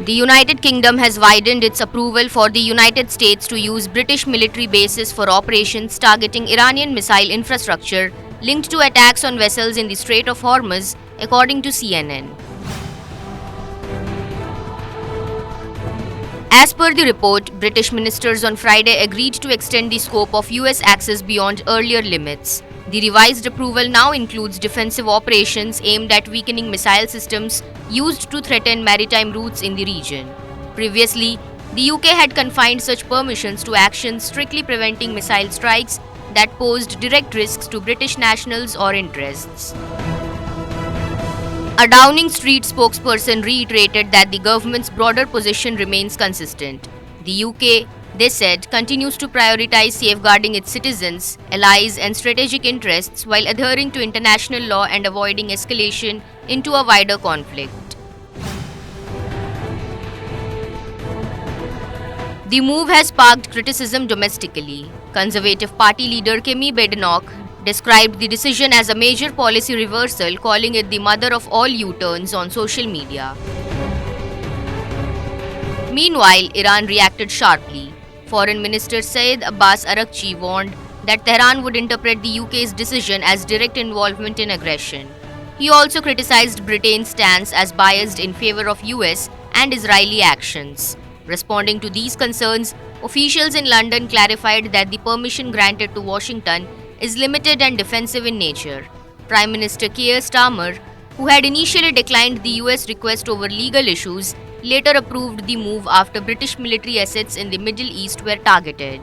The United Kingdom has widened its approval for the United States to use British military bases for operations targeting Iranian missile infrastructure linked to attacks on vessels in the Strait of Hormuz, according to CNN. As per the report, British ministers on Friday agreed to extend the scope of US access beyond earlier limits. The revised approval now includes defensive operations aimed at weakening missile systems used to threaten maritime routes in the region. Previously, the UK had confined such permissions to actions strictly preventing missile strikes that posed direct risks to British nationals or interests. A Downing Street spokesperson reiterated that the government's broader position remains consistent. The UK, they said, continues to prioritize safeguarding its citizens, allies, and strategic interests while adhering to international law and avoiding escalation into a wider conflict. The move has sparked criticism domestically. Conservative Party leader Kemi Badenoch described the decision as a major policy reversal, calling it the mother of all U-turns on social media. Meanwhile, Iran reacted sharply. Foreign Minister Syed Abbas Araghchi warned that Tehran would interpret the UK's decision as direct involvement in aggression. He also criticized Britain's stance as biased in favor of US and Israeli actions. Responding to these concerns, officials in London clarified that the permission granted to Washington is limited and defensive in nature. Prime Minister Keir Starmer, who had initially declined the US request over legal issues, later approved the move after British military assets in the Middle East were targeted.